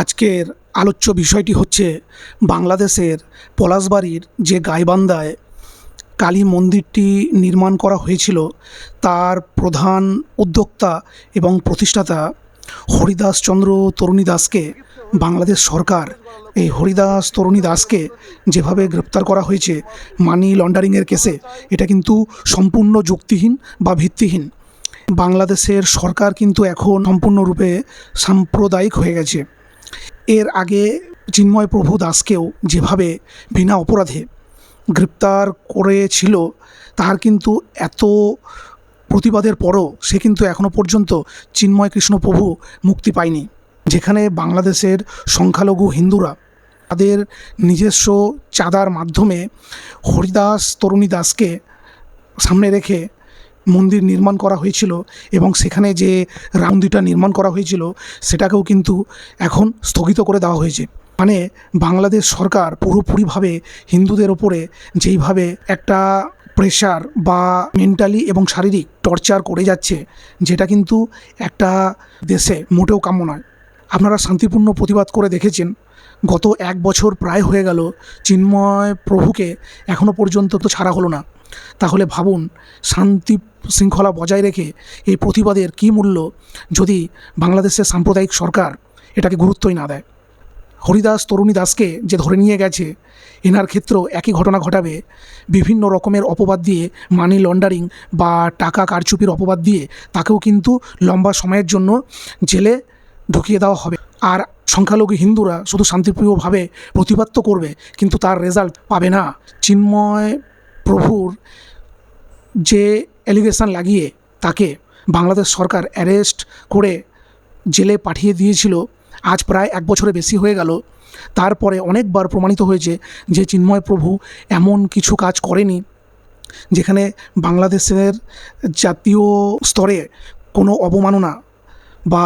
আজকের আলোচ্য বিষয়টি হচ্ছে বাংলাদেশের পলাশবাড়ির যে গাইবান্ধায় কালী মন্দিরটি নির্মাণ করা হয়েছিল তার প্রধান উদ্যোক্তা এবং প্রতিষ্ঠাতা হরিদাস চন্দ্র তরুণী দাসকে বাংলাদেশ সরকার এই হরিদাস তরুণী দাসকে যেভাবে গ্রেপ্তার করা হয়েছে মানি লন্ডারিংয়ের কেসে, এটা কিন্তু সম্পূর্ণ যুক্তিহীন বা ভিত্তিহীন। বাংলাদেশের সরকার কিন্তু এখন সম্পূর্ণরূপে সাম্প্রদায়িক হয়ে গেছে। এর আগে চিন্ময় প্রভু দাসকেও যেভাবে বিনা অপরাধে গ্রেপ্তার করেছিল, তার কিন্তু এত প্রতিবাদের পরও সে কিন্তু এখনও পর্যন্ত চিন্ময় কৃষ্ণ প্রভু মুক্তি পায়নি। যেখানে বাংলাদেশের সংখ্যালঘু হিন্দুরা তাদের নিজস্ব চাঁদার মাধ্যমে হরিদাস তরুণী দাসকে সামনে রেখে মন্দির নির্মাণ করা হয়েছিল এবং সেখানে যে রাম মন্দিরটা নির্মাণ করা হয়েছিল সেটাকেও কিন্তু এখন স্থগিত করে দেওয়া হয়েছে। মানে বাংলাদেশ সরকার পুরোপুরিভাবে হিন্দুদের ওপরে যেইভাবে একটা প্রেশার বা মেন্টালি এবং শারীরিক টর্চার করে যাচ্ছে, যেটা কিন্তু একটা দেশে মোটেও কাম্য নয়। আপনারা শান্তিপূর্ণ প্রতিবাদ করে দেখেছেন, গত 1 বছর প্রায় হয়ে গেল চিন্ময় প্রভুকে এখনও পর্যন্ত তো ছাড়া হলো না। তাহলে ভাবুন, শান্তি শৃঙ্খলা বজায় রেখে এই প্রতিবাদের কী মূল্য যদি বাংলাদেশের সাম্প্রদায়িক সরকার এটাকে গুরুত্বই না দেয়। হরিদাস তরুণী দাসকে যে ধরে নিয়ে গেছে, এনার ক্ষেত্রেও একই ঘটনা ঘটাবে। বিভিন্ন রকমের অপবাদ দিয়ে, মানি লন্ডারিং বা টাকা কারচুপির অপবাদ দিয়ে তাকেও কিন্তু লম্বা সময়ের জন্য জেলে ঢুকিয়ে দেওয়া হবে। আর সংখ্যালঘু হিন্দুরা শুধু শান্তিপ্রিয়ভাবে প্রতিবাদ তো করবে, কিন্তু তার রেজাল্ট পাবে না। চিন্ময় প্রভুর যে অ্যালিগেশন লাগিয়ে তাকে বাংলাদেশ সরকার অ্যারেস্ট করে জেলে পাঠিয়ে দিয়েছিল, আজ প্রায় 1 বছরের বেশি হয়ে গেল। তারপরে অনেকবার প্রমাণিত হয়েছে যে চিন্ময় প্রভু এমন কিছু কাজ করেনি যেখানে বাংলাদেশের জাতীয় স্তরে কোনো অবমাননা বা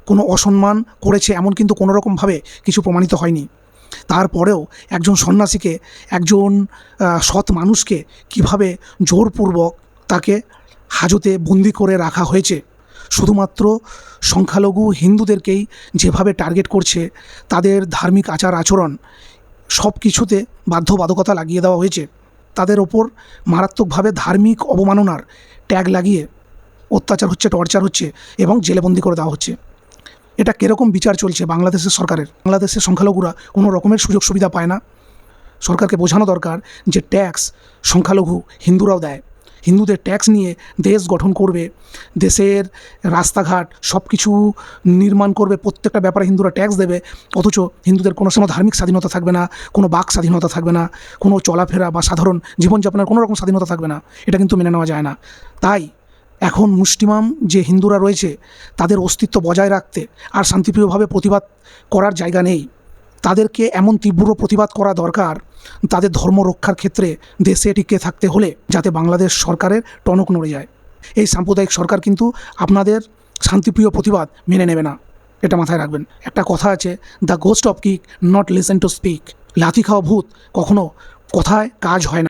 কোনো অসম্মান করেছে, এমন কিন্তু কোনো রকমভাবে কিছু প্রমাণিত হয়নি। তারপরেও একজন সন্ন্যাসীকে, একজন সৎ মানুষকে কিভাবে জোরপূর্বক তাকে হাজতে বন্দি করে রাখা হয়েছে, শুধুমাত্র সংখ্যালঘু হিন্দুদেরকেই যেভাবে টার্গেট করছে, তাদের ধার্মিক আচার আচরণ সব কিছুতে বাধ্যবাধকতা লাগিয়ে দেওয়া হয়েছে। তাদের ওপর মারাত্মকভাবে ধার্মিক অবমাননার ট্যাগ লাগিয়ে অত্যাচার হচ্ছে, টর্চার হচ্ছে এবং জেলেবন্দি করে দেওয়া হচ্ছে। এটা কীরকম বিচার চলছে বাংলাদেশের সরকারের? বাংলাদেশের সংখ্যালঘুরা কোনো রকমের সুযোগ সুবিধা পায় না। সরকারকে বোঝানো দরকার যে ট্যাক্স সংখ্যালঘু হিন্দুরাও দেয়। হিন্দুদের ট্যাক্স নিয়ে দেশ গঠন করবে, দেশের রাস্তাঘাট সব কিছু নির্মাণ করবে, প্রত্যেকটা ব্যাপারে হিন্দুরা ট্যাক্স দেবে। অথচ হিন্দুদের কোনো সময় ধার্মিক স্বাধীনতা থাকবে না, কোনো বাক স্বাধীনতা থাকবে না, কোনো চলাফেরা বা সাধারণ জীবনযাপনের কোনো রকম স্বাধীনতা থাকবে না। এটা কিন্তু মেনে নেওয়া যায় না। তাই এখন মুষ্টিমাম যে হিন্দুরা রয়েছে, তাদের অস্তিত্ব বজায় রাখতে আর শান্তিপ্রিয়ভাবে প্রতিবাদ করার জায়গা নেই। তাদেরকে এমন তীব্র প্রতিবাদ করা দরকার, তাদের ধর্ম রক্ষার ক্ষেত্রে দেশে টিকে থাকতে হলে যাতে বাংলাদেশ সরকারের টনক নড়ে যায়। এই সাম্প্রদায়িক সরকার কিন্তু আপনাদের শান্তিপ্রিয় প্রতিবাদ মেনে নেবে না, এটা মাথায় রাখবেন। একটা কথা আছে, the ghost of kick not listen to speak. লাথি খাওয়া ভূত কখনো কথায় কাজ হয় না।